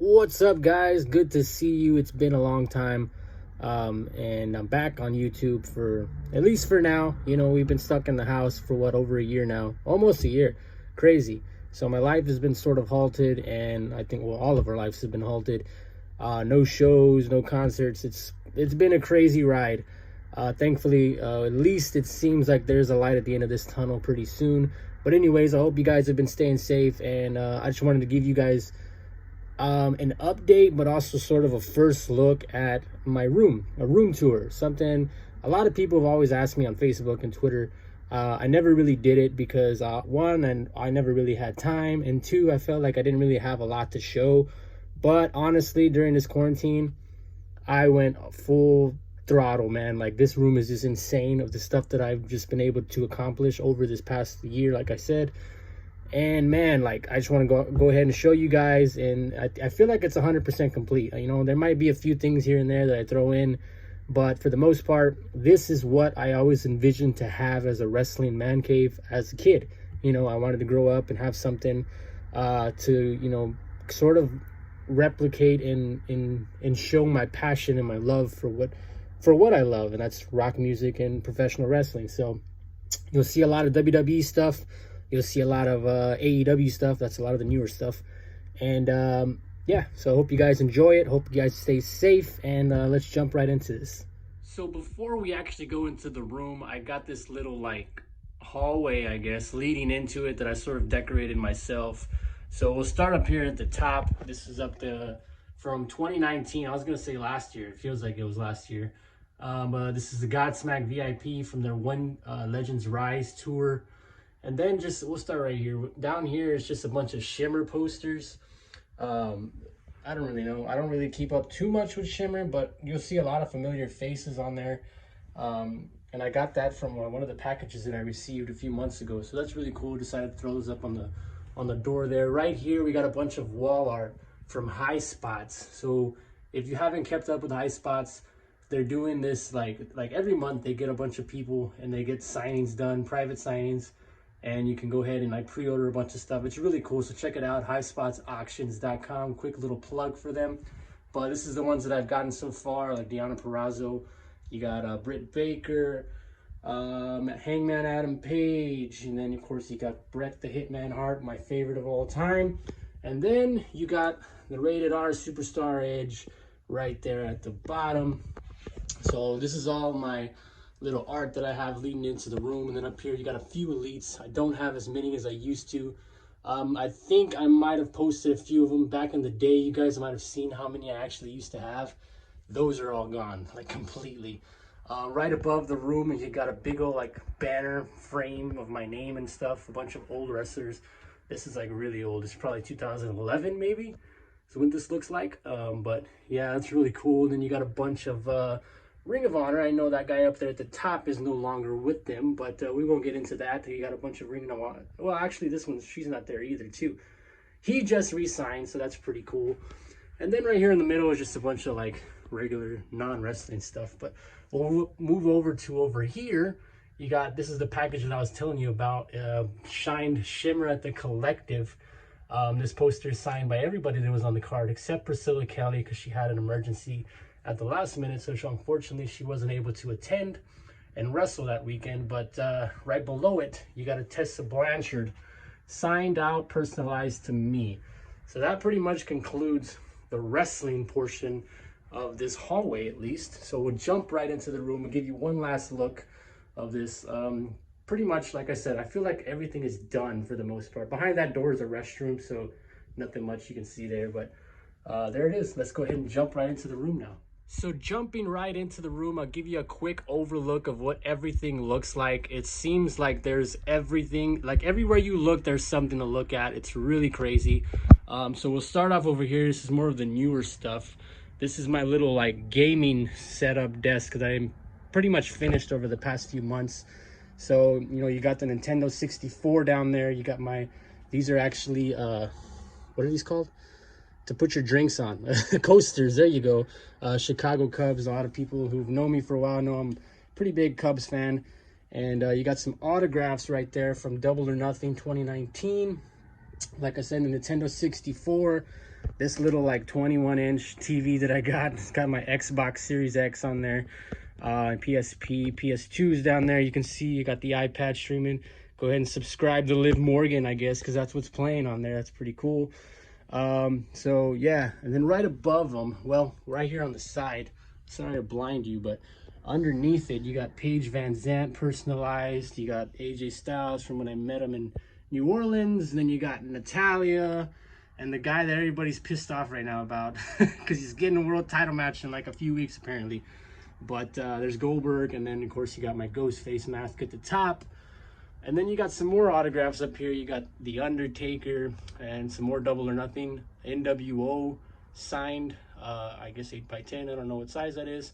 What's up, guys? Good to see you. It's been a long time, and I'm back on YouTube for at least for now. You know, we've been stuck in the house for over a year now, almost a year. Crazy. So my life has been sort of halted, and I think all of our lives have been halted. No shows, no concerts. It's been a crazy ride. Thankfully, at least it seems like there's a light at the end of this tunnel pretty soon. But anyways, I hope you guys have been staying safe, and I just wanted to give you guys an update, but also sort of a first look at my room, a room tour. Something a lot of people have always asked me on Facebook and Twitter. I never really did it because one, and I never really had time, and two, I felt like I didn't really have a lot to show. But honestly, during this quarantine, I went full throttle, man. Like, this room is just insane of the stuff that I've just been able to accomplish over this past year, like I said. And man, like, I just want to go ahead and show you guys, and I feel like it's 100% complete. You know, there might be a few things here and there that I throw in, but for the most part, this is what I always envisioned to have as a wrestling man cave as a kid. You know, I wanted to grow up and have something to, you know, sort of replicate and show my passion and my love for what I love, and that's rock music and professional wrestling. So you'll see a lot of WWE stuff. You'll see a lot of AEW stuff. That's a lot of the newer stuff. And yeah, so I hope you guys enjoy it. Hope you guys stay safe. And let's jump right into this. So before we actually go into the room, I got this little like hallway, I guess, leading into it that I sort of decorated myself. So we'll start up here at the top. This is up from 2019. I was going to say last year. It feels like it was last year. This is the Godsmack VIP from their One Legends Rise tour. And then we'll start right here. Down here is just a bunch of Shimmer posters. I don't really know. I don't really keep up too much with Shimmer, but you'll see a lot of familiar faces on there. And I got that from one of the packages that I received a few months ago. So that's really cool. Decided to throw those up on the door there. Right here, we got a bunch of wall art from High Spots. So if you haven't kept up with High Spots, they're doing this like every month. They get a bunch of people and they get signings done, private signings. And you can go ahead and pre-order a bunch of stuff. It's really cool, so check it out, highspotsauctions.com. Quick little plug for them. But this is the ones that I've gotten so far, like Deonna Purrazzo. You got Britt Baker, Hangman Adam Page, and then of course you got Bret the Hitman Hart, my favorite of all time. And then you got the Rated R Superstar Edge right there at the bottom. So this is all my little art that I have leading into the room. And then up here you got a few elites. I don't have as many as I used to. I think I might have posted a few of them back in the day. You guys might have seen how many I actually used to have. Those are all gone, like completely. Right above the room, you got a big old like banner frame of my name and stuff, a bunch of old wrestlers. This is like really old. It's probably 2011 maybe. So what this looks like. But yeah, that's really cool. Then you got a bunch of Ring of Honor. I know that guy up there at the top is no longer with them, but we won't get into that. You got a bunch of Ring of Honor. Well, actually, this one, she's not there either, too. He just re-signed, so that's pretty cool. And then right here in the middle is just a bunch of, like, regular non-wrestling stuff. But we'll move over here. You got, this is the package that I was telling you about, Shined Shimmer at the Collective. This poster is signed by everybody that was on the card, except Priscilla Kelly, because she had an emergency at the last minute, so unfortunately she wasn't able to attend and wrestle that weekend. But right below it, you got a Tessa Blanchard signed out, personalized to me. So that pretty much concludes the wrestling portion of this hallway, at least. So we'll jump right into the room and give you one last look of this. Pretty much, like I said, I feel like everything is done for the most part. Behind that door is a restroom, so nothing much you can see there, but there it is. Let's go ahead and jump right into the room now. So jumping right into the room, I'll give you a quick overlook of what everything looks like. It seems like there's everything, like everywhere you look, there's something to look at. It's really crazy. So we'll start off over here. This is more of the newer stuff. This is my little like gaming setup desk that I'm pretty much finished over the past few months. So, you know, you got the Nintendo 64 down there. You got these are actually, what are these called? To put your drinks on. Coasters, there you go. Chicago Cubs. A lot of people who've known me for a while know I'm a pretty big Cubs fan. And you got some autographs right there from Double or Nothing 2019. Like I said, the Nintendo 64. this little like 21-inch TV that I got. It's got my Xbox Series X on there, PSP, PS2's down there. You can see you got the iPad streaming. Go ahead and subscribe to Liv Morgan, I guess, because that's what's playing on there. That's pretty cool. So yeah, and then right above them, well, right here on the side, sorry to blind you, but underneath it, you got Paige Van Zandt personalized. You got AJ Styles from when I met him in New Orleans. And then you got Natalia and the guy that everybody's pissed off right now about because he's getting a world title match in like a few weeks apparently. But there's Goldberg, and then of course you got my ghost face mask at the top. And then you got some more autographs up here. You got The Undertaker and some more Double or Nothing. NWO signed, I guess 8x10. I don't know what size that is.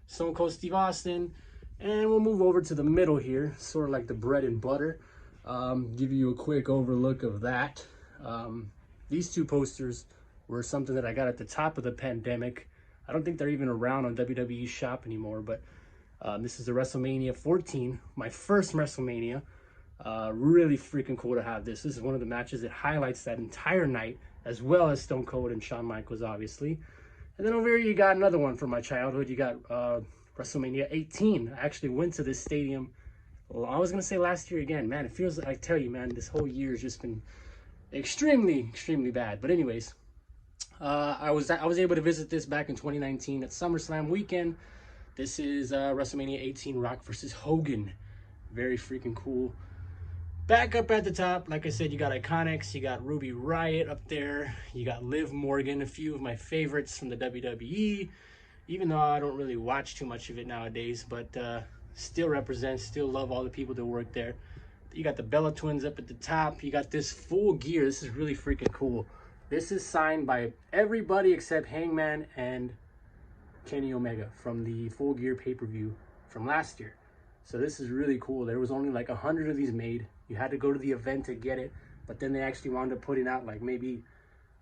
Stone Cold Steve Austin. And we'll move over to the middle here, sort of like the bread and butter. Give you a quick overlook of that. These two posters were something that I got at the top of the pandemic. I don't think they're even around on WWE Shop anymore, but this is the WrestleMania 14, my first WrestleMania. Really freaking cool to have this. This is one of the matches that highlights that entire night, as well as Stone Cold and Shawn Michaels, obviously. And then over here, you got another one from my childhood. You got WrestleMania 18. I actually went to this stadium, well, I was going to say last year again. Man, it feels like, I tell you, man, this whole year has just been extremely bad. But anyways, I was able to visit this back in 2019 at SummerSlam weekend. This is WrestleMania 18, Rock versus Hogan. Very freaking cool. Back up at the top, like I said, you got Iconics, you got Ruby Riott up there, you got Liv Morgan, a few of my favorites from the WWE, even though I don't really watch too much of it nowadays, but still represents, still love all the people that work there. You got the Bella Twins up at the top. You got this full gear. This is really freaking cool. This is signed by everybody except Hangman and Kenny Omega from the Full Gear pay-per-view from last year. So this is really cool. There was only like 100 of these made. You had to go to the event to get it, but then they actually wound up putting out like maybe,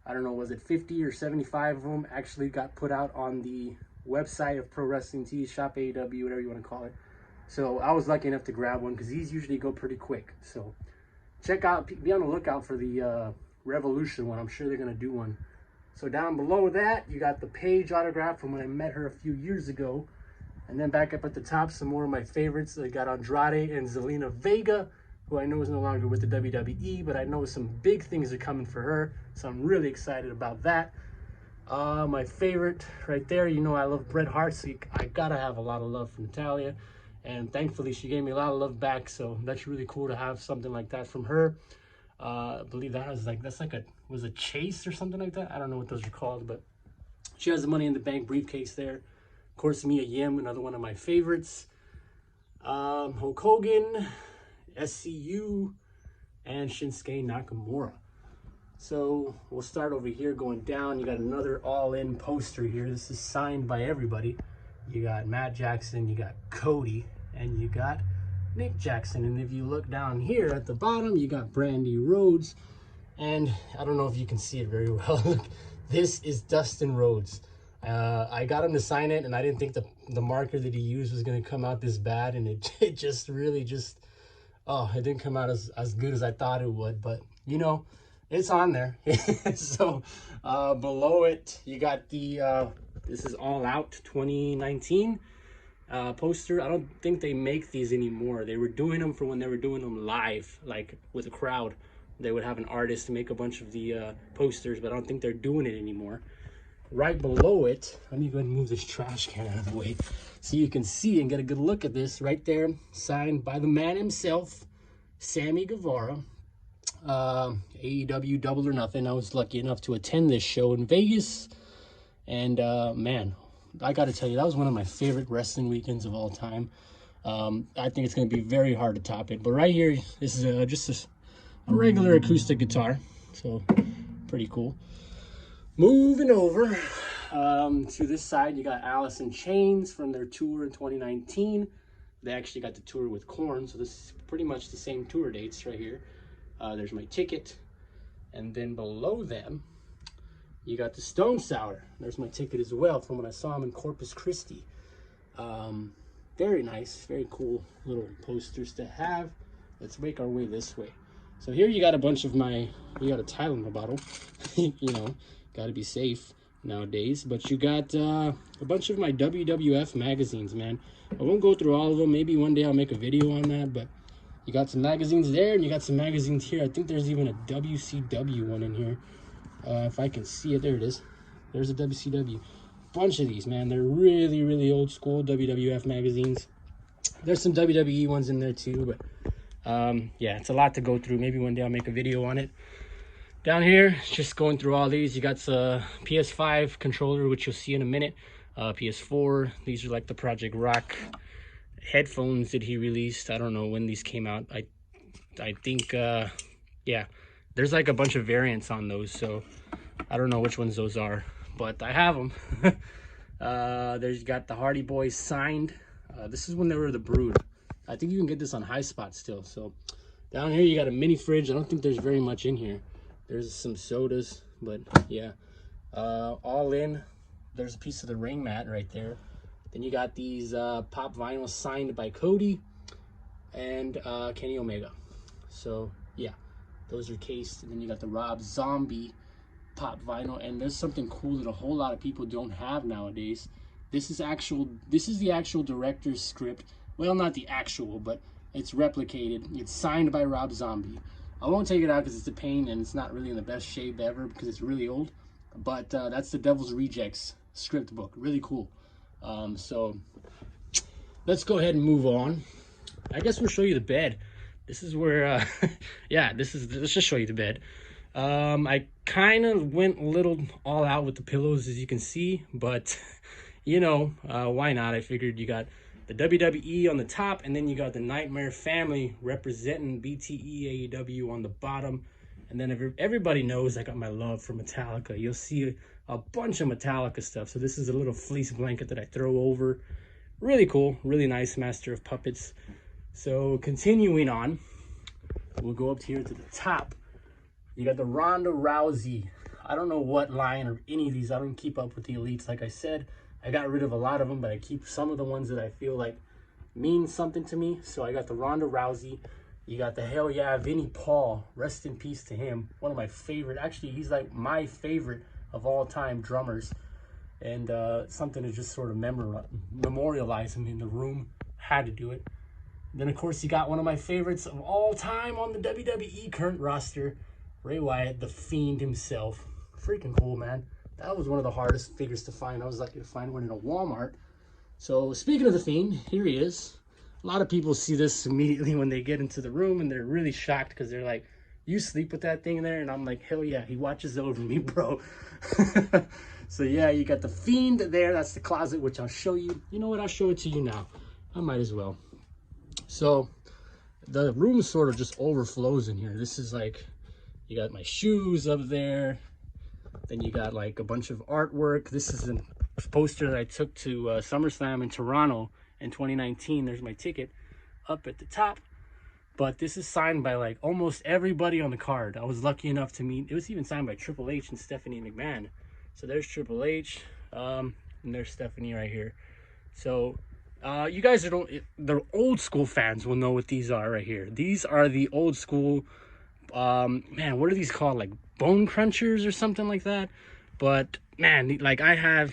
I don't know, was it 50 or 75 of them actually got put out on the website of Pro Wrestling Tees, Shop AEW, whatever you want to call it. So I was lucky enough to grab one because these usually go pretty quick. So check out, be on the lookout for the Revolution one. I'm sure they're going to do one. So down below that, you got the Paige autograph from when I met her a few years ago. And then back up at the top, some more of my favorites. I got Andrade and Zelina Vega, who I know is no longer with the WWE, but I know some big things are coming for her. So I'm really excited about that. My favorite right there, you know I love Bret Hart, so I gotta have a lot of love for Natalia. And thankfully, she gave me a lot of love back, so that's really cool to have something like that from her. I believe that was like, was a chase or something like that? I don't know what those are called, but she has the Money in the Bank briefcase there. Of course, Mia Yim, another one of my favorites. Hulk Hogan, SCU, and Shinsuke Nakamura. So we'll start over here going down. You got another all-in poster here. This is signed by everybody. You got Matt Jackson, you got Cody, and you got Nick Jackson. And if you look down here at the bottom, you got Brandy Rhodes. And I don't know if you can see it very well. Look, this is Dustin Rhodes. I got him to sign it, and I didn't think the marker that he used was going to come out this bad, and it just really just, oh, it didn't come out as good as I thought it would, but, you know, it's on there. So, below it, you got the, this is All Out 2019 poster. I don't think they make these anymore. They were doing them for when they were doing them live, like with a crowd. They would have an artist make a bunch of the posters, but I don't think they're doing it anymore. Right below it, let me go ahead and move this trash can out of the way so you can see and get a good look at this. Right there, signed by the man himself, Sammy Guevara. AEW Double or Nothing. I was lucky enough to attend this show in Vegas. And man, I got to tell you, that was one of my favorite wrestling weekends of all time. I think it's going to be very hard to top it. But right here, this is just a regular acoustic guitar. So, pretty cool. Moving over to this side, you got Alice in Chains from their tour in 2019. They actually got the tour with Korn, so this is pretty much the same tour dates right here. There's my ticket. And then below them, you got the Stone Sour. There's my ticket as well from when I saw him in Corpus Christi. Very nice, very cool little posters to have. Let's make our way this way. So here you got a bunch of you got a Tylenol bottle, you know, Got to be safe nowadays. But you got a bunch of my WWF magazines, man. I won't go through all of them. Maybe one day I'll make a video on that. But you got some magazines there, and you got some magazines here. I think there's even a WCW one in here. If I can see it, there it is. There's a WCW. Bunch of these, man. They're really, really old school WWF magazines. There's some WWE ones in there too, but yeah, it's a lot to go through. Maybe one day I'll make a video on it. Down here, just going through all these. You got the PS5 controller, which you'll see in a minute. PS4. These are like the Project Rock headphones that he released. I don't know when these came out. I think yeah, there's like a bunch of variants on those, so I don't know which ones those are, but I have them. There's got the Hardy Boys signed. This is when they were the Brood. I think you can get this on High Spot still. So down here you got a mini fridge. I don't think there's very much in here. There's some sodas, but yeah, all in. There's a piece of the ring mat right there. Then you got these pop vinyls signed by Cody and Kenny Omega. So yeah, those are cased. And then you got the Rob Zombie pop vinyl, and there's something cool that a whole lot of people don't have nowadays. This is the actual director's script. Well, not the actual, but it's replicated. It's signed by Rob Zombie. I won't take it out because it's a pain and it's not really in the best shape ever because it's really old. But that's the Devil's Rejects script book. Really cool. So let's go ahead and move on. I guess we'll show you the bed. This is where, yeah, let's just show you the bed. I kind of went a little all out with the pillows, as you can see, but you know, why not? I figured you got the WWE on the top, and then you got the Nightmare Family representing BTE AEW on the bottom. And then everybody knows I got my love for Metallica. You'll see a bunch of Metallica stuff. So this is a little fleece blanket that I throw over. Really cool, really nice, Master of Puppets. So continuing on, we'll go up here to the top. You got the Ronda Rousey. I don't know what line or any of these. I don't keep up with the elites. Like I said, I got rid of a lot of them, but I keep some of the ones that I feel like mean something to me. So I got the Ronda Rousey. You got the Hell Yeah Vinnie Paul. Rest in peace to him. One of my favorite. Actually, he's like my favorite of all time drummers. And something to just sort of memorialize him in the room. Had to do it. Then, of course, you got one of my favorites of all time on the WWE current roster, Bray Wyatt, the Fiend himself. Freaking cool, man. That was one of the hardest figures to find. I was lucky to find one in a Walmart. So, speaking of the Fiend, here he is. A lot of people see this immediately when they get into the room, and they're really shocked because they're like, you sleep with that thing in there? And I'm like, hell yeah, he watches over me, bro. So, yeah, you got the Fiend there. That's the closet, which I'll show you. You know what? I'll show it to you now. I might as well. So, the room sort of just overflows in here. This is like, you got my shoes up there. Then you got like a bunch of artwork. This is a poster that I took to SummerSlam in Toronto in 2019. There's my ticket up at the top. But this is signed by like almost everybody on the card. I was lucky enough to meet, it was even signed by Triple H and Stephanie McMahon. So there's Triple H, and there's Stephanie right here. So you guys the old school fans will know what these are right here. These are the old school, man, what are these called? Like bone crunchers or something like that. But man, like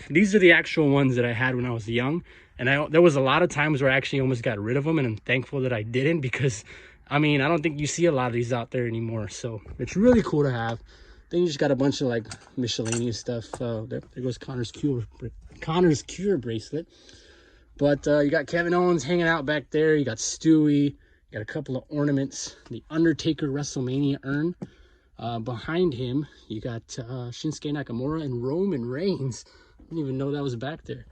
these are the actual ones that I had when I was young. And there was a lot of times where I actually almost got rid of them, and I'm thankful that I didn't, because I mean, I don't think you see a lot of these out there anymore. So it's really cool to have. Then you just got a bunch of like miscellaneous stuff. There goes Connor's Cure bracelet. But you got Kevin Owens hanging out back there. You got Stewie. You got a couple of ornaments. The Undertaker WrestleMania urn. Behind him, you got Shinsuke Nakamura and Roman Reigns. I didn't even know that was back there.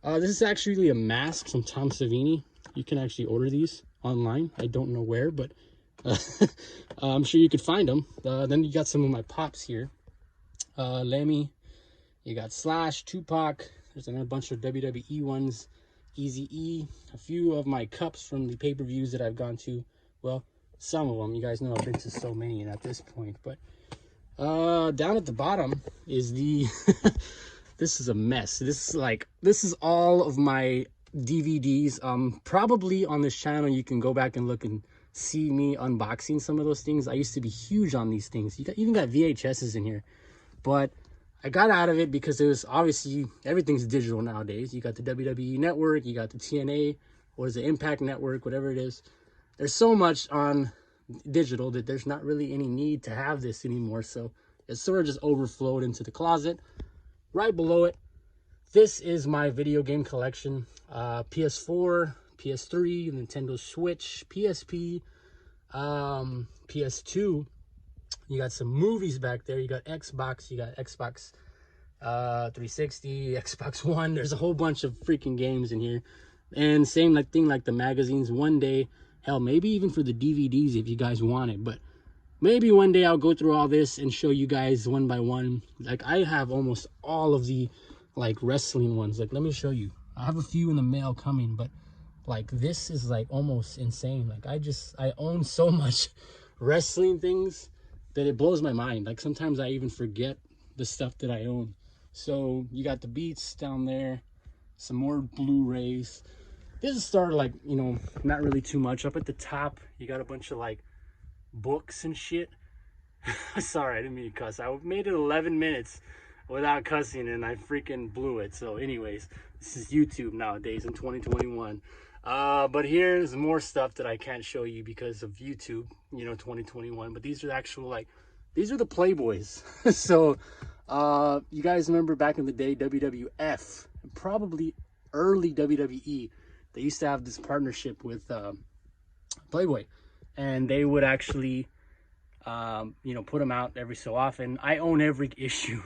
This is actually a mask from Tom Savini. You can actually order these online. I don't know where, but I'm sure you could find them. Then you got some of my pops here. Lemmy. You got Slash, Tupac. There's another bunch of WWE ones. Eazy-E. A few of my cups from the pay-per-views that I've gone to. Well, some of them. You guys know I've been to so many at this point. But down at the bottom is the... This is a mess. This is all of my DVDs. Probably on this channel you can go back and look and see me unboxing some of those things. I used to be huge on these things. You even got VHSs in here. But I got out of it because it was obviously everything's digital nowadays. You got the WWE network, you got the TNA, what is it, Impact Network, whatever it is. There's so much on digital that there's not really any need to have this anymore. So it sort of just overflowed into the closet. Right below it, this is my video game collection. PS4, PS3, Nintendo Switch, PSP, PS2. You got some movies back there. You got Xbox, you got Xbox 360, Xbox One. There's a whole bunch of freaking games in here. And same thing like the magazines. One day, hell, maybe even for the DVDs if you guys want it. But maybe one day I'll go through all this and show you guys one by one. Like, I have almost all of the like wrestling ones. Like, let me show you. I have a few in the mail coming, but like this is like almost insane. Like, I own so much wrestling things that it blows my mind. Like, sometimes I even forget the stuff that I own. So you got the Beats down there, some more Blu-rays. This is started like, you know, not really too much. Up at the top, you got a bunch of like books and shit. Sorry, I didn't mean to cuss. I made it 11 minutes without cussing and I freaking blew it. So anyways, this is YouTube nowadays in 2021. But here's more stuff that I can't show you because of YouTube, you know, 2021. But these are actual, like, these are the Playboys. So you guys remember back in the day, WWF, probably early WWE, they used to have this partnership with Playboy, and they would actually you know, put them out every so often. I own every issue.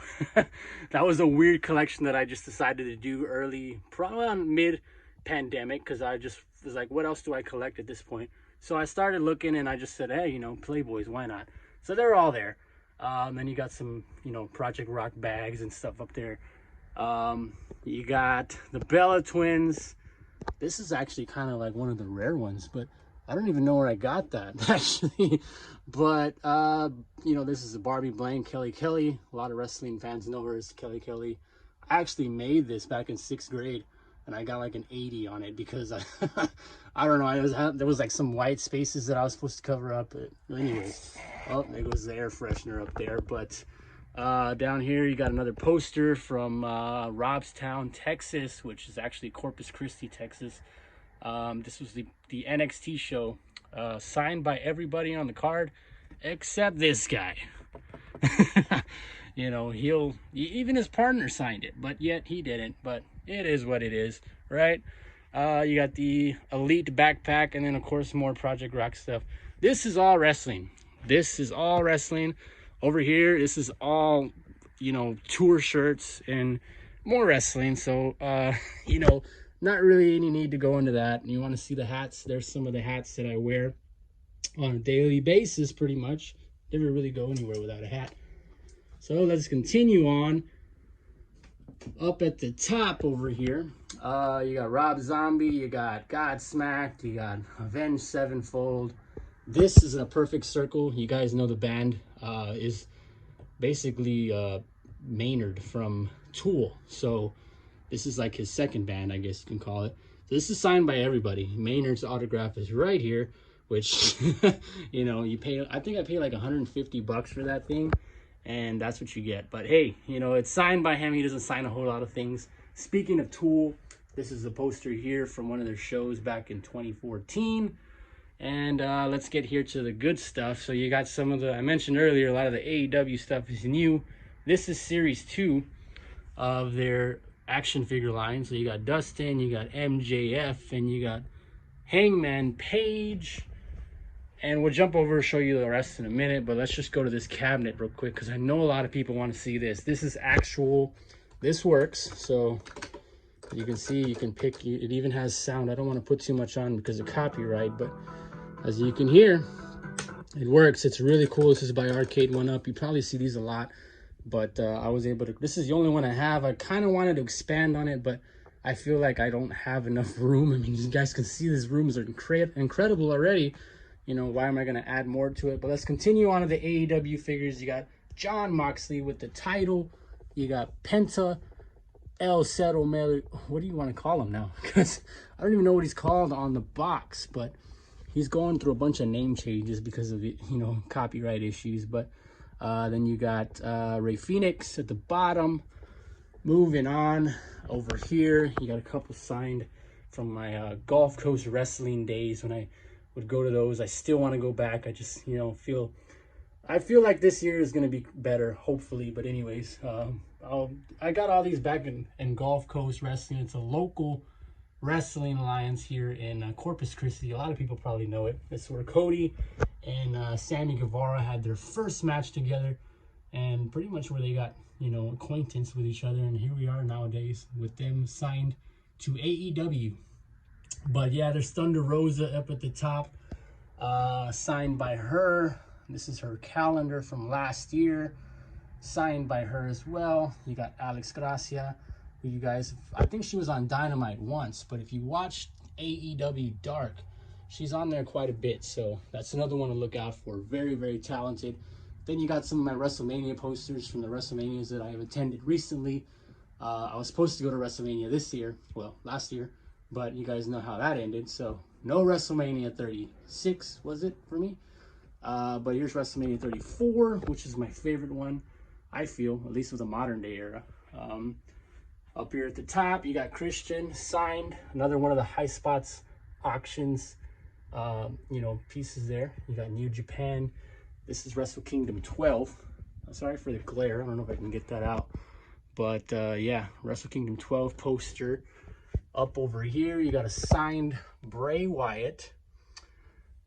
That was a weird collection that I just decided to do early, probably on mid-pandemic, because I just was like, what else do I collect at this point? So I started looking and I just said, hey, you know, Playboys, why not? So they're all there. Then you got some, you know, Project Rock bags and stuff up there. You got the Bella twins. This is actually kind of like one of the rare ones, but I don't even know where I got that actually. But you know, this is a Barbie Blank, Kelly Kelly. A lot of wrestling fans know her as Kelly Kelly. I actually made this back in 6th grade and I got like an 80 on it because I I don't know, there was like some white spaces that I was supposed to cover up. But anyways, oh, there goes the air freshener up there. But down here you got another poster from Robstown, Texas, which is actually Corpus Christi, Texas. This was the NXT show, signed by everybody on the card except this guy. You know, even his partner signed it, but yet he didn't. But it is what it is, right? You got the Elite backpack, and then of course more Project Rock stuff. This is all wrestling. This is all wrestling. Over here, this is all, you know, tour shirts and more wrestling. So you know, not really any need to go into that. You want to see the hats? There's some of the hats that I wear on a daily basis, pretty much. Never really go anywhere without a hat. So let's continue on. Up at the top over here, you got Rob Zombie, you got Godsmacked, you got Avenged Sevenfold. This is a perfect circle. You guys know the band is basically Maynard from Tool. So this is like his second band, I guess you can call it. So this is signed by everybody. Maynard's autograph is right here, which, you know, you pay, I think I paid like 150 bucks for that thing, and that's what you get. But hey, you know, it's signed by him. He doesn't sign a whole lot of things. Speaking of Tool, this is a poster here from one of their shows back in 2014. And let's get here to the good stuff. So you got some of the, I mentioned earlier, a lot of the AEW stuff is new. This is series 2 of their action figure line. So you got Dustin, you got MJF, and you got Hangman Page. And we'll jump over and show you the rest in a minute, but let's just go to this cabinet real quick because I know a lot of people want to see this. This is actual, this works. So you can see, you can pick, it even has sound. I don't want to put too much on because of copyright, but as you can hear, it works. It's really cool. This is by Arcade One Up. You probably see these a lot, but I was able to, this is the only one I have. I kind of wanted to expand on it, but I feel like I don't have enough room. I mean, you guys can see these rooms are incredible already. You know, why am I going to add more to it? But let's continue on to the AEW figures. You got Jon Moxley with the title. You got Penta, El Cero Melo. What do you want to call him now? Because I don't even know what he's called on the box, but he's going through a bunch of name changes because of, you know, copyright issues. But Then you got Ray Phoenix at the bottom. Moving on over here, you got a couple signed from my Gulf Coast wrestling days when I would go to those. I still want to go back. I just, you know, I feel like this year is going to be better, hopefully. But anyways, I got all these back in Gulf Coast Wrestling. It's a local wrestling alliance here in Corpus Christi. A lot of people probably know it. It's where Cody and Sammy Guevara had their first match together, and pretty much where they got, you know, acquaintance with each other. And here we are nowadays with them signed to AEW. But yeah, there's Thunder Rosa up at the top, signed by her. This is her calendar from last year, signed by her as well. You got Alex Gracia, who you guys, I think she was on Dynamite once, but if you watch AEW Dark, she's on there quite a bit. So that's another one to look out for. Very, very talented. Then you got some of my WrestleMania posters from the WrestleManias that I have attended recently. I was supposed to go to WrestleMania this year, well, last year, but you guys know how that ended. So no WrestleMania 36, was it, for me? But here's WrestleMania 34, which is my favorite one, I feel, at least with the modern day era. Up here at the top, you got Christian signed, another one of the High Spots auctions, you know, pieces there. You got New Japan. This is Wrestle Kingdom 12. Sorry for the glare. I don't know if I can get that out. But yeah, Wrestle Kingdom 12 poster. Up over here, you got a signed Bray Wyatt.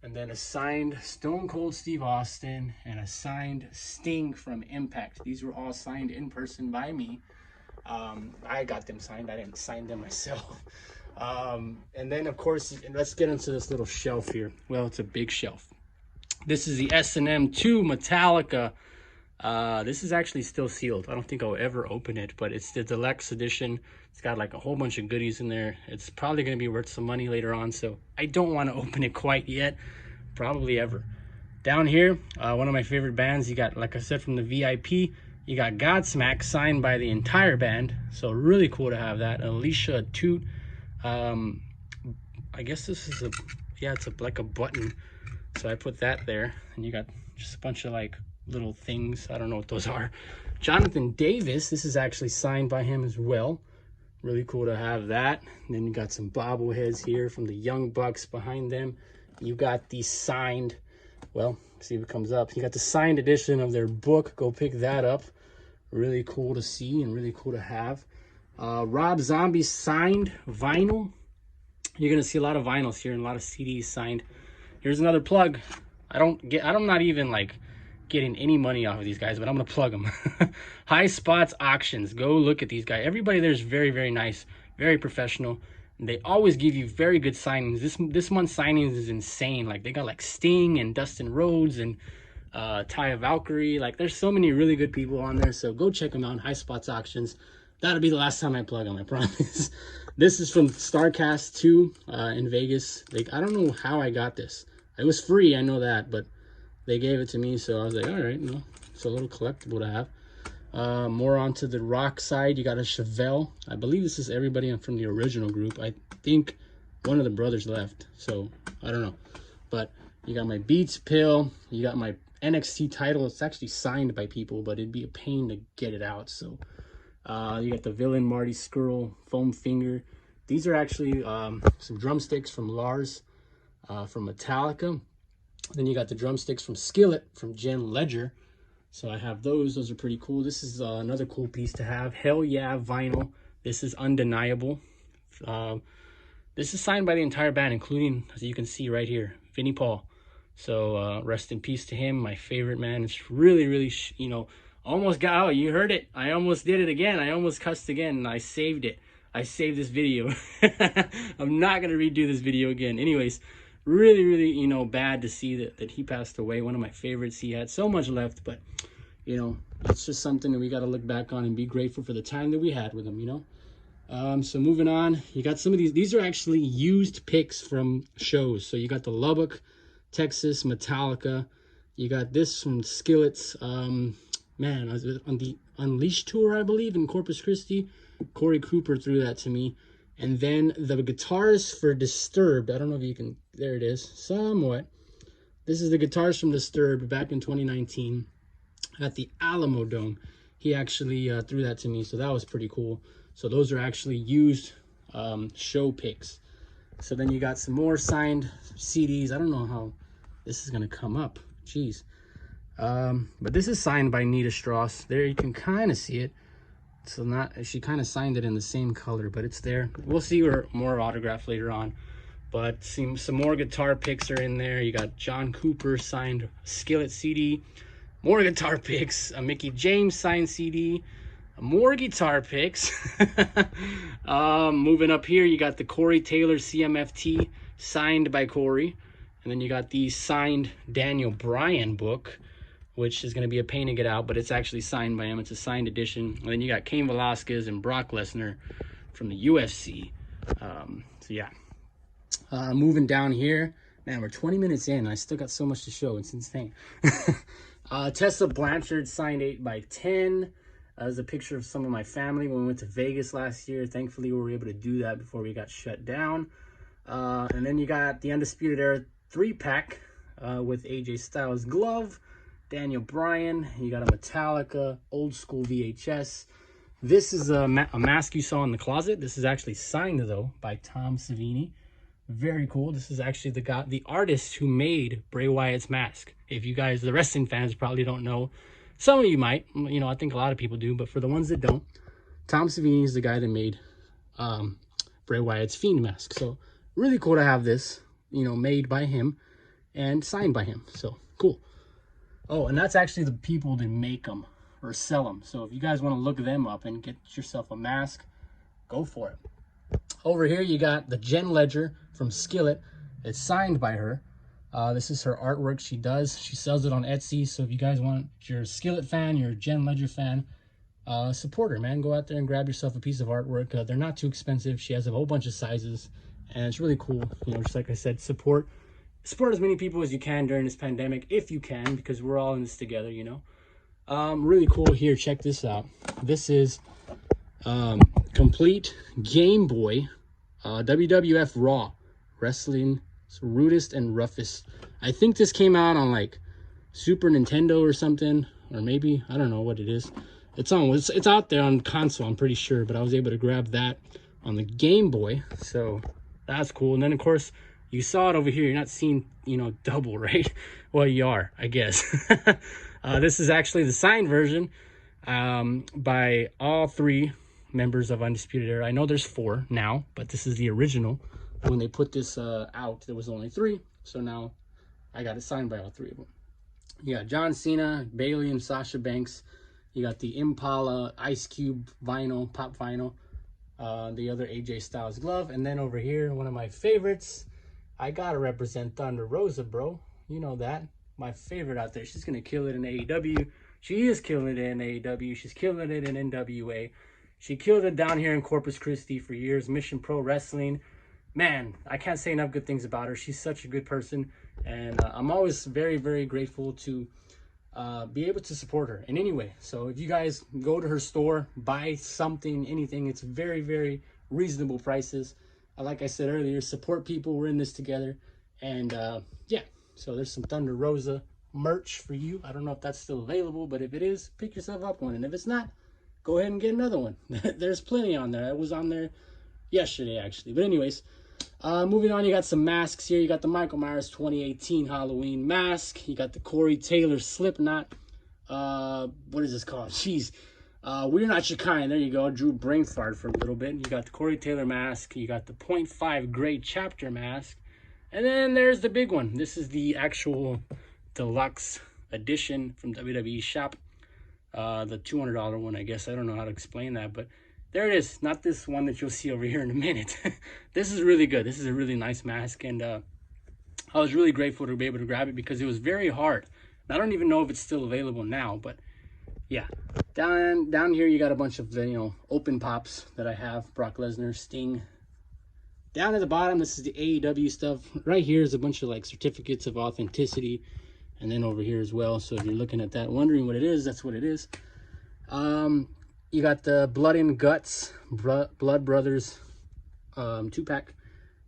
And then a signed Stone Cold Steve Austin. And a signed Sting from Impact. These were all signed in person by me. I got them signed. I didn't sign them myself. And then, of course, let's get into this little shelf here. Well, it's a big shelf. This is the S&M 2 Metallica. This is actually still sealed. I don't think I'll ever open it, but it's the deluxe edition. It's got like a whole bunch of goodies in there. It's probably going to be worth some money later on, so I don't want to open it quite yet. Probably ever. Down here, one of my favorite bands. You got, like I said, from the VIP, you got Godsmack signed by the entire band. So really cool to have that. Alicia Toot. I guess this is it's like a button. So I put that there, and you got just a bunch of like little things. I don't know what those are. Jonathan Davis, this is actually signed by him as well. Really cool to have that. And then you got some bobbleheads here from the Young Bucks behind them. You got the signed, well, see what comes up. You got the signed edition of their book. Go pick that up. Really cool to see and really cool to have. Rob Zombie signed vinyl. You're gonna see a lot of vinyls here and a lot of CDs signed. Here's another plug. I'm not even like getting any money off of these guys, but I'm gonna plug them. High Spots Auctions. Go look at these guys. Everybody there is very, very nice, very professional. And they always give you very good signings. This month's signings is insane. Like they got like Sting and Dustin Rhodes and Taya Valkyrie. Like there's so many really good people on there. So go check them out. High Spots Auctions. That'll be the last time I plug them, I promise. This is from StarCast 2 in Vegas. Like I don't know how I got this. It was free, I know that, but they gave it to me, so I was like, all right, no, it's a little collectible to have. More onto the rock side, you got a Chevelle. I believe this is everybody from the original group. I think one of the brothers left, so I don't know. But you got my Beats pill, you got my NXT title. It's actually signed by people, but it'd be a pain to get it out, so. You got the Villain Marty Skrull foam finger. These are actually some drumsticks from Lars from Metallica. Then you got the drumsticks from Skillet from Jen Ledger. So I have those. Those are pretty cool. This is another cool piece to have. Hell Yeah vinyl. This is undeniable. This is signed by the entire band, including, as you can see right here, Vinnie Paul. So rest in peace to him. My favorite man. It's really, really, you know, almost got, oh, you heard it. I almost did it again. I almost cussed again, and I saved it. I saved this video. I'm not going to redo this video again. Anyways, really, really, you know, bad to see that he passed away. One of my favorites. He had so much left, but, you know, it's just something that we got to look back on and be grateful for the time that we had with him, you know. So moving on, you got some of these. These are actually used picks from shows. So you got the Lubbock, Texas, Metallica. You got this from Skillet's, man, I was on the Unleashed tour, I believe, in Corpus Christi. Corey Cooper threw that to me. And then the guitarist for Disturbed. I don't know if you can, there it is, somewhat. This is the guitars from Disturbed back in 2019. I got the Alamo Dome. He actually threw that to me, so that was pretty cool. So those are actually used show picks. So then you got some more signed CDs. I don't know how this is gonna come up. Jeez. But this is signed by Nita Strauss. There you can kind of see it. So not, she kind of signed it in the same color, but it's there. We'll see her more autograph later on. But some more guitar picks are in there. You got John Cooper signed Skillet CD, more guitar picks, a Mickey James signed CD, more guitar picks. Moving up here, you got the Corey Taylor CMFT signed by Corey, and then you got the signed Daniel Bryan book, which is going to be a pain to get out, but it's actually signed by him. It's a signed edition. And then you got Cain Velasquez and Brock Lesnar from the UFC. So yeah. Moving down here, man, we're 20 minutes in. I still got so much to show. It's insane. Tessa Blanchard signed 8x10. There's a picture of some of my family when we went to Vegas last year. Thankfully, we were able to do that before we got shut down. And then you got the Undisputed Era 3-pack with AJ Styles glove. Daniel Bryan, you got a Metallica old school VHS. This is a mask you saw in the closet. This is actually signed though by Tom Savini. Very cool. This is actually the artist who made Bray Wyatt's mask. If you guys, the wrestling fans, probably don't know. Some of you might. You know, I think a lot of people do. But for the ones that don't, Tom Savini is the guy that made Bray Wyatt's Fiend mask. So really cool to have this, you know, made by him and signed by him. So cool. Oh, and that's actually the people that make them or sell them. So if you guys want to look them up and get yourself a mask, go for it. Over here, you got the Jen Ledger from Skillet. It's signed by her. This is her artwork she does. She sells it on Etsy. So if you guys want, if you're a Skillet fan, you're a Jen Ledger fan, support her, man. Go out there and grab yourself a piece of artwork. They're not too expensive. She has a whole bunch of sizes, and it's really cool. You know, just like I said, support as many people as you can during this pandemic, if you can, because we're all in this together, you know. Really cool here. Check this out. This is complete Game Boy WWF Raw Wrestling Rudest and Roughest. I think this came out on like Super Nintendo or something, or maybe, I don't know what it is. It's out there on console, I'm pretty sure, but I was able to grab that on the Game Boy, so that's cool. And then of course, you saw it over here. You're not seeing, you know, double, right? Well, you are, I guess. This is actually the signed version by all 3 members of Undisputed Era. I know there's 4 now, but this is the original. When they put this out, there was only 3. So now I got it signed by all 3 of them. You got John Cena, Bayley, and Sasha Banks. You got the Impala Ice Cube vinyl, pop vinyl. The other AJ Styles glove. And then over here, one of my favorites. I gotta represent Thunder Rosa, bro. You know that. My favorite out there. She's gonna kill it in AEW. She is killing it in AEW. She's killing it in NWA. She killed it down here in Corpus Christi for years. Mission Pro Wrestling. Man, I can't say enough good things about her. She's such a good person. And I'm always very, very grateful to be able to support her in any way. So if you guys go to her store, buy something, anything, it's very, very reasonable prices. Like I said earlier, support people. We're in this together. And yeah, so there's some Thunder Rosa merch for you. I don't know if that's still available, but if it is, pick yourself up one. And if it's not, go ahead and get another one. There's plenty on there. I was on there yesterday, actually. But anyways, moving on, you got some masks here. You got the Michael Myers 2018 Halloween mask. You got the Corey Taylor Slipknot. What is this called? Jeez. We're Not Your Kind. There you go. Drew brain fart for a little bit. You got the Corey Taylor mask. You got the 0.5 Great Chapter mask. And then there's the big one. This is the actual deluxe edition from WWE Shop. The $200 one, I guess. I don't know how to explain that, but there it is. Not this one that you'll see over here in a minute. This is really good. This is a really nice mask, and I was really grateful to be able to grab it because it was very hard. And I don't even know if it's still available now, but yeah. Down here, you got a bunch of, you know, open pops that I have. Brock Lesnar, Sting. Down at the bottom, this is the AEW stuff. Right here is a bunch of like certificates of authenticity. And then over here as well. So if you're looking at that, wondering what it is, that's what it is. You got the Blood and Guts, Blood Brothers 2-pack.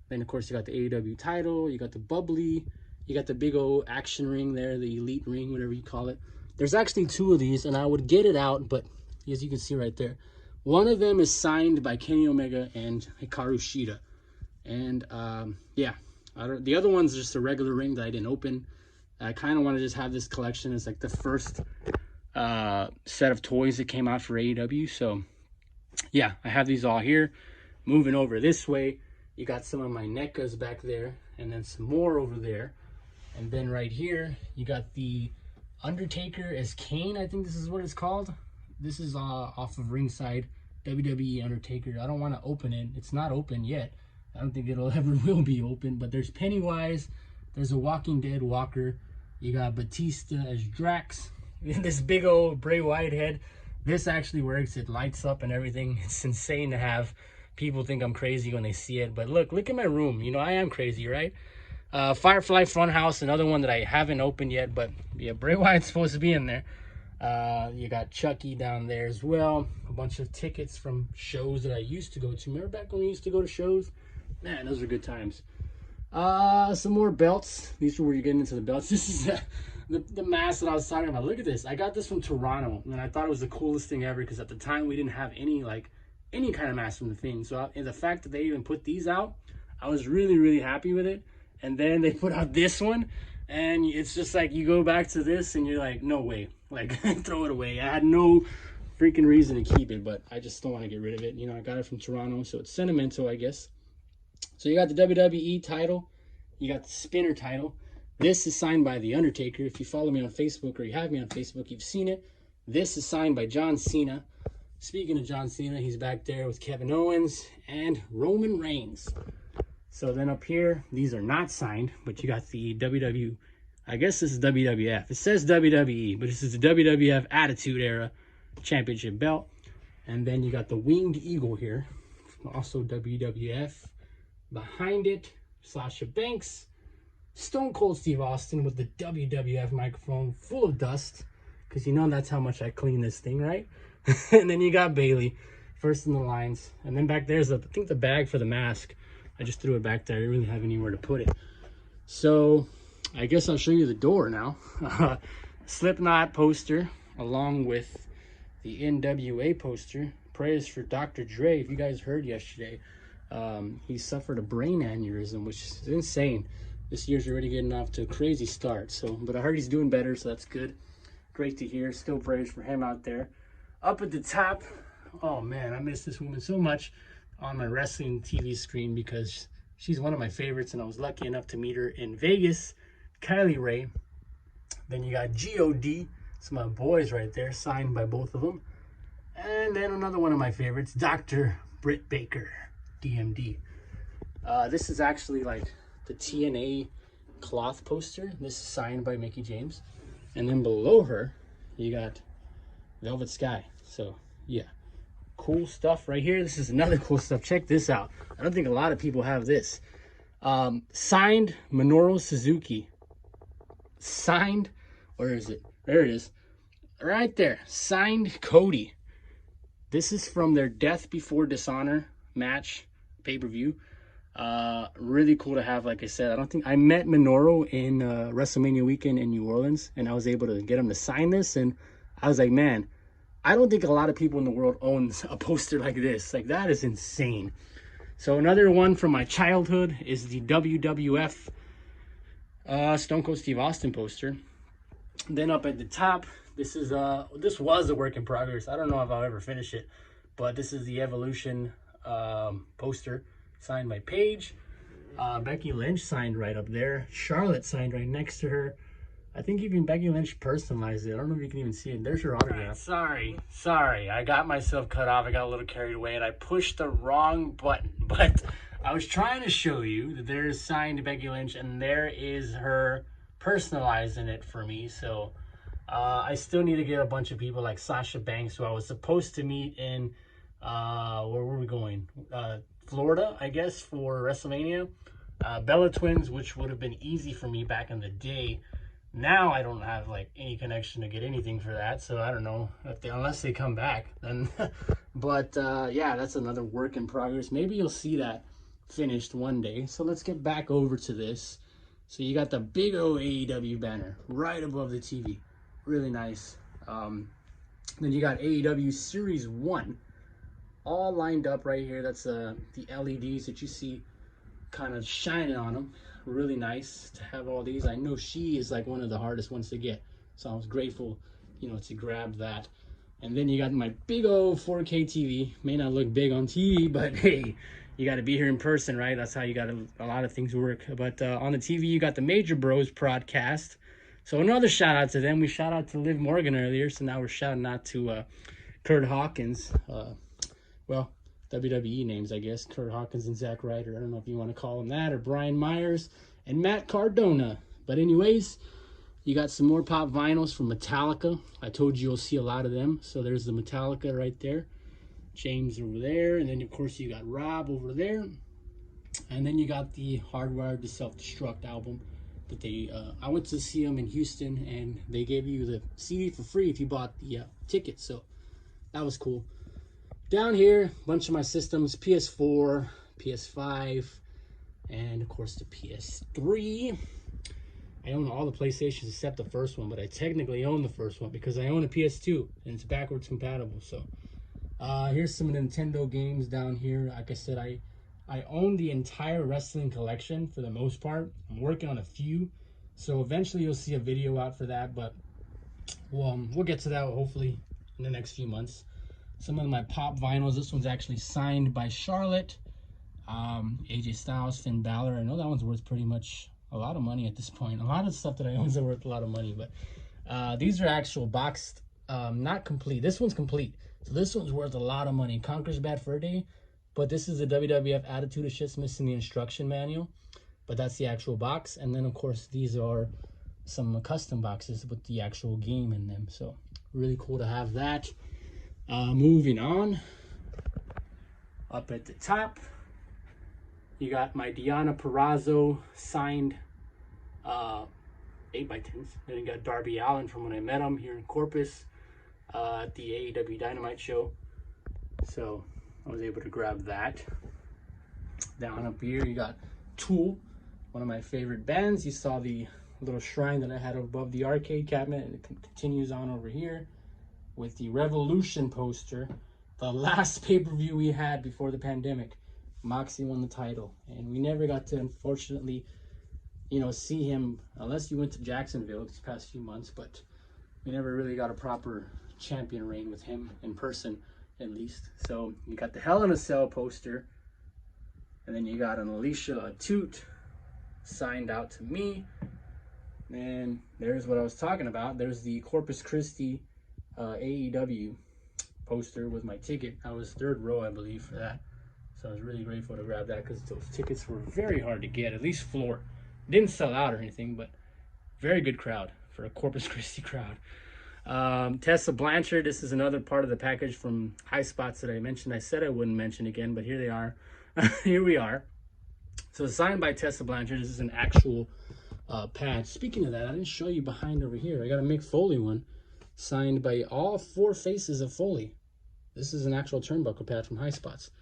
Then, of course, you got the AEW title. You got the Bubbly. You got the big old action ring there, the Elite ring, whatever you call it. There's actually two of these, and I would get it out, but as you can see right there, one of them is signed by Kenny Omega and Hikaru Shida. And yeah, the other one's just a regular ring that I didn't open. I kind of want to just have this collection as like the first set of toys that came out for AEW. So yeah, I have these all here. Moving over this way, you got some of my NECAs back there, and then some more over there. And then right here, you got the Undertaker as Kane, I think this is what it's called. This is off of Ringside, WWE Undertaker. I don't want to open it. It's not open yet. I don't think it'll ever will be open. But there's Pennywise. There's a Walking Dead Walker. You got Batista as Drax. This big old Bray Wyatt head. This actually works. It lights up and everything. It's insane to have people think I'm crazy when they see it. But look at my room. You know, I am crazy, right? Firefly Funhouse, another one that I haven't opened yet, but yeah, Bray Wyatt's supposed to be in there. You got Chucky down there as well. A bunch of tickets from shows that I used to go to. Remember back when we used to go to shows? Man, those were good times. Some more belts. These are where you're getting into the belts. This is the mask that I was talking about. Look at this. I got this from Toronto, and I thought it was the coolest thing ever because at the time we didn't have any kind of mask from the thing. So and the fact that they even put these out, I was really happy with it. And then they put out this one, and it's just like you go back to this and you're like, no way, like throw it away. I had no freaking reason to keep it, but I just don't want to get rid of it. You know, I got it from Toronto, so it's sentimental, I guess. So you got the WWE title, you got the spinner title. This is signed by The Undertaker. If you follow me on Facebook or you have me on Facebook, you've seen it. This is signed by John Cena. Speaking of John Cena, he's back there with Kevin Owens and Roman Reigns. So then up here, these are not signed, but you got the I guess this is WWF. It says WWE, but this is the WWF Attitude Era Championship belt. And then you got the Winged Eagle here, also WWF. Behind it, Sasha Banks, Stone Cold Steve Austin with the WWF microphone full of dust, because you know that's how much I clean this thing, right? And then you got Bayley, first in the lines. And then back there's, I think, the bag for the mask. I just threw it back there. I didn't really have anywhere to put it. So I guess I'll show you the door now. Slipknot poster along with the NWA poster. Prayers for Dr. Dre. If you guys heard yesterday, he suffered a brain aneurysm, which is insane. This year's already getting off to a crazy start. But I heard he's doing better, so that's good. Great to hear. Still prayers for him out there. Up at the top, oh man, I miss this woman so much on my wrestling TV screen because she's one of my favorites, and I was lucky enough to meet her in Vegas. Kylie Ray. Then you got G.O.D. Some of my boys right there, signed by both of them. And then another one of my favorites, Dr. Britt Baker, DMD. This is actually like the TNA cloth poster. This is signed by Mickie James. And then below her, you got Velvet Sky. So, yeah. Cool stuff right here. This is another cool stuff. Check this out. I don't think a lot of people have this. Signed Minoru Suzuki. Signed, where is it? There it is. Right there. Signed Cody. This is from their Death Before Dishonor match, pay-per-view. Really cool to have, like I said. I met Minoru in WrestleMania weekend in New Orleans, and I was able to get him to sign this, and I was like, man, I don't think a lot of people in the world owns a poster like this. Like, that is insane. So another one from my childhood is the WWF Stone Cold Steve Austin poster. Then up at the top, this was a work in progress. I don't know if I'll ever finish it, but this is the Evolution poster signed by Paige. Becky Lynch signed right up there. Charlotte signed right next to her. I think even Becky Lynch personalized it. I don't know if you can even see it. There's her autograph. Right, sorry. I got myself cut off. I got a little carried away, and I pushed the wrong button. But I was trying to show you that there's signed Becky Lynch, and there is her personalizing it for me. So I still need to get a bunch of people like Sasha Banks, who I was supposed to meet in, where were we going? Florida, I guess, for WrestleMania. Bella Twins, which would have been easy for me back in the day. Now I don't have like any connection to get anything for that, so I don't know if unless they come back. Then, but yeah, that's another work in progress. Maybe you'll see that finished one day. So let's get back over to this. So you got the big old AEW banner right above the TV, Really nice. Then you got AEW Series 1 all lined up right here. That's the LEDs that you see kind of shining on them. Really nice to have all these. I know she is like one of the hardest ones to get, so I was grateful, you know, to grab that. And then you got my big old 4K TV. May not look big on TV, but hey, you got to be here in person, right? That's how you got a lot of things work. But on the TV, you got the Major Bros podcast. So another shout out to them. We shout out to Liv Morgan earlier, so now we're shouting out to Kurt Hawkins. Well, WWE names, I guess. Kurt Hawkins and Zack Ryder. I don't know if you want to call him that, or Brian Myers and Matt Cardona. But anyways, you got some more pop vinyls from Metallica. I told you you'll see a lot of them. So there's the Metallica right there. James over there. And then, of course, you got Rob over there. And then you got the Hardwired to Self-Destruct album that they... I went to see them in Houston, and they gave you the CD for free if you bought the ticket. So that was cool. Down here, a bunch of my systems. PS4, PS5, and, of course, the PS3. I own all the PlayStations except the first one, but I technically own the first one because I own a PS2 and it's backwards compatible. So here's some Nintendo games down here. Like I said, I own the entire wrestling collection for the most part. I'm working on a few, so eventually you'll see a video out for that, but we'll get to that hopefully in the next few months. Some of my pop vinyls. This one's actually signed by Charlotte, AJ Styles, Finn Balor. I know that one's worth pretty much a lot of money at this point. A lot of stuff that I own is worth a lot of money, but these are actual boxed, not complete. This one's complete, so this one's worth a lot of money. Conquer's Bad Fur Day, but this is the WWF Attitude of Shit's missing the instruction manual, but that's the actual box. And then, of course, these are some custom boxes with the actual game in them, so really cool to have that. Moving on, up at the top, you got my Deonna Purrazzo signed 8x10s. Then you got Darby Allin from when I met him here in Corpus at the AEW Dynamite show. So I was able to grab that. Down up here, you got Tool, one of my favorite bands. You saw the little shrine that I had above the arcade cabinet, and it continues on over here with the Revolution poster. The last pay-per-view we had before the pandemic, Moxie won the title, and we never got to, unfortunately, you know, see him unless you went to Jacksonville these past few months, but we never really got a proper champion reign with him in person, at least. So you got the Hell in a Cell poster, and then you got an Alicia Atout signed out to me. And there's what I was talking about. There's the Corpus Christi AEW poster with my ticket. I was third row, I believe, for that. So I was really grateful to grab that because those tickets were very hard to get, at least floor. Didn't sell out or anything, but very good crowd for a Corpus Christi crowd. Tessa Blanchard, this is another part of the package from High Spots that I mentioned. I said I wouldn't mention again, but here they are. Here we are. So signed by Tessa Blanchard. This is an actual patch. Speaking of that, I didn't show you behind over here. I got a Mick Foley one signed by all four faces of Foley. This is an actual turnbuckle patch from High Spots.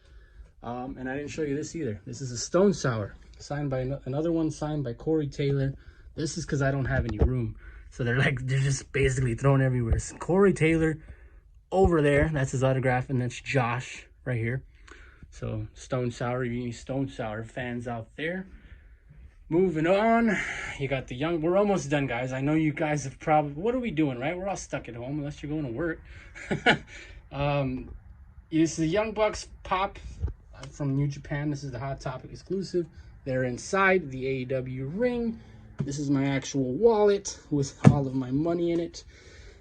And I didn't show you this either. This is a Stone Sour signed by another one signed by Corey Taylor. This is because I don't have any room, so they're just basically thrown everywhere. So Corey Taylor over there, that's his autograph, and that's Josh right here. So Stone Sour, you need Stone Sour fans out there. Moving on, you got the young. We're almost done, guys. I know you guys have probably. What are we doing, right? We're all stuck at home unless you're going to work. This is the Young Bucks pop from New Japan. This is the Hot Topic exclusive. They're inside the AEW ring. This is my actual wallet with all of my money in it.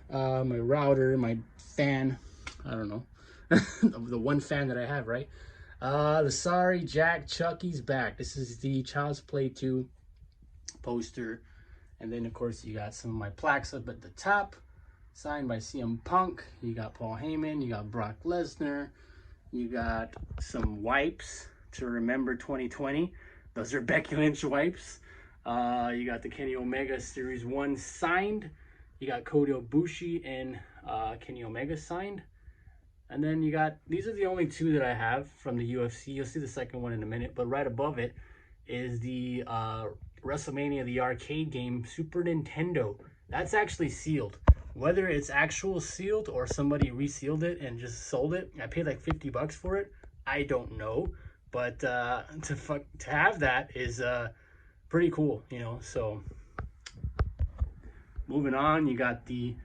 My router, my fan. I don't know. The one fan that I have, right? The Sorry Jack Chucky's back. This is the Child's Play 2 poster. And then, of course, you got some of my plaques up at the top. Signed by CM Punk. You got Paul Heyman. You got Brock Lesnar. You got some wipes to remember 2020. Those are Becky Lynch wipes. You got the Kenny Omega Series 1 signed. You got Kota Ibushi and Kenny Omega signed. And then you got, these are the only two that I have from the UFC. You'll see the second one in a minute. But right above it is the WrestleMania, the arcade game, Super Nintendo. That's actually sealed. Whether it's actual sealed or somebody resealed it and just sold it, I paid like 50 bucks for it. I don't know, but to have that is pretty cool, you know. So moving on, you got the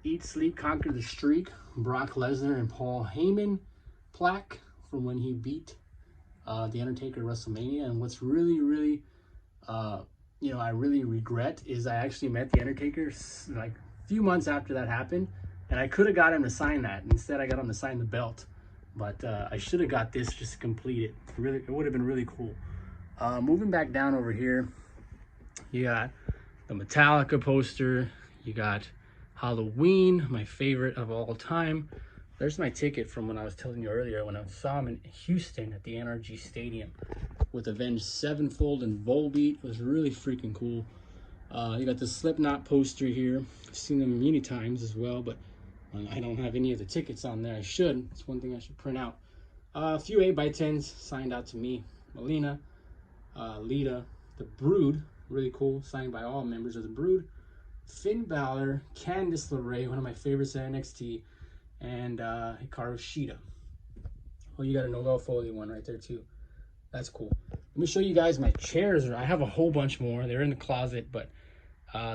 Eat, Sleep, Conquer the Streak, Brock Lesnar and Paul Heyman plaque from when he beat The Undertaker at WrestleMania. And what's really, you know, I really regret is I actually met The Undertaker like a few months after that happened, and I could have got him to sign that. Instead, I got him to sign the belt. But I should have got this just to complete it. Really, it would have been really cool. Moving back down over here, you got the Metallica poster. You got Halloween, my favorite of all time. There's my ticket from when I was telling you earlier when I saw him in Houston at the NRG Stadium with Avenged Sevenfold and Volbeat. It was really freaking cool. You got the Slipknot poster here. I've seen them many times as well, but I don't have any of the tickets on there. I should. It's one thing I should print out. A few 8x10s signed out to me. Melina, Lita, The Brood, really cool, signed by all members of The Brood. Finn Balor, Candice LeRae, one of my favorites at NXT, and Hikaru Shida. Oh, you got a Noel Foley one right there too. That's cool. Let me show you guys my chairs. I have a whole bunch more. They're in the closet, but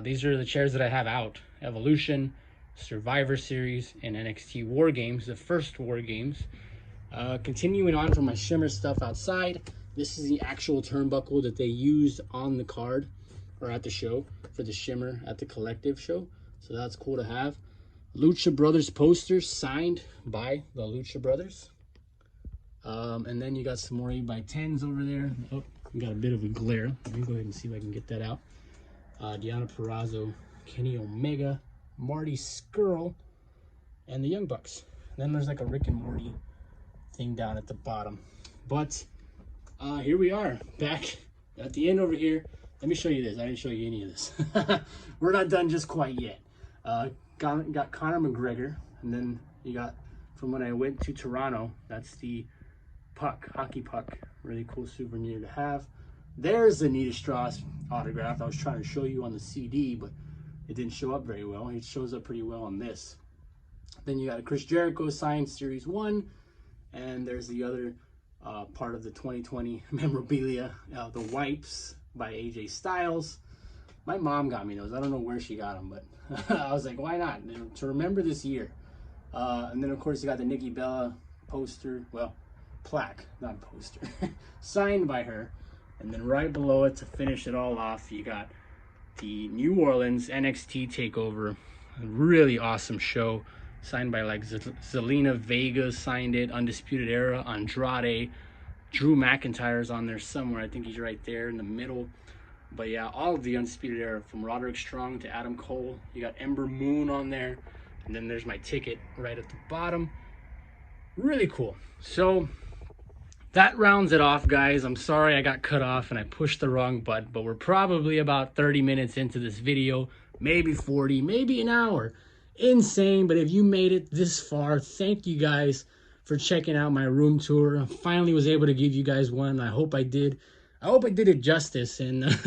these are the chairs that I have out. Evolution, Survivor Series, and NXT War Games, the first War Games. Continuing on from my Shimmer stuff outside, this is the actual turnbuckle that they used on the card or at the show for the Shimmer at the Collective show. So that's cool to have. Lucha Brothers poster signed by the Lucha Brothers. And then you got some more 8x10s over there. Oh, we got a bit of a glare. Let me go ahead and see if I can get that out. Deonna Purrazzo, Kenny Omega, Marty Scurll, and the Young Bucks. And then there's like a Rick and Morty thing down at the bottom. But here we are, back at the end over here. Let me show you this. I didn't show you any of this. We're not done just quite yet. Got Conor McGregor, and then you got, from when I went to Toronto, that's the puck, hockey puck. Really cool souvenir to have. There's the Anita Strauss autograph. I was trying to show you on the CD, but it didn't show up very well. It shows up pretty well on this. Then you got a Chris Jericho signed Series 1, and there's the other part of the 2020 memorabilia, the wipes by AJ Styles. My mom got me those. I don't know where she got them, but I was like, why not? To remember this year. And then, of course, you got the Nikki Bella poster, well, plaque, not poster, signed by her. And then right below it, to finish it all off, you got the New Orleans NXT TakeOver. A really awesome show, signed by like Zelina Vega signed it, Undisputed Era, Andrade, Drew McIntyre's on there somewhere. I think he's right there in the middle. But yeah, all of the Undisputed Era, from Roderick Strong to Adam Cole. You got Ember Moon on there. And then there's my ticket right at the bottom. Really cool. So that rounds it off, guys. I'm sorry I got cut off and I pushed the wrong button, but we're probably about 30 minutes into this video, maybe 40, maybe an hour. Insane, but if you made it this far, thank you guys for checking out my room tour. I finally was able to give you guys one. I hope I did. I hope I did it justice and,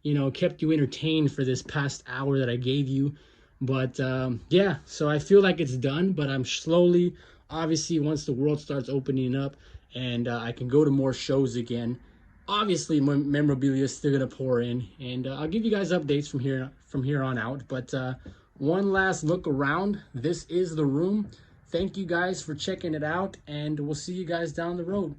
you know, kept you entertained for this past hour that I gave you. But, yeah, so I feel like it's done, but I'm slowly, obviously, once the world starts opening up and I can go to more shows again, obviously, memorabilia is still going to pour in. And I'll give you guys updates from here on out. But one last look around. This is the room. Thank you guys for checking it out, and we'll see you guys down the road.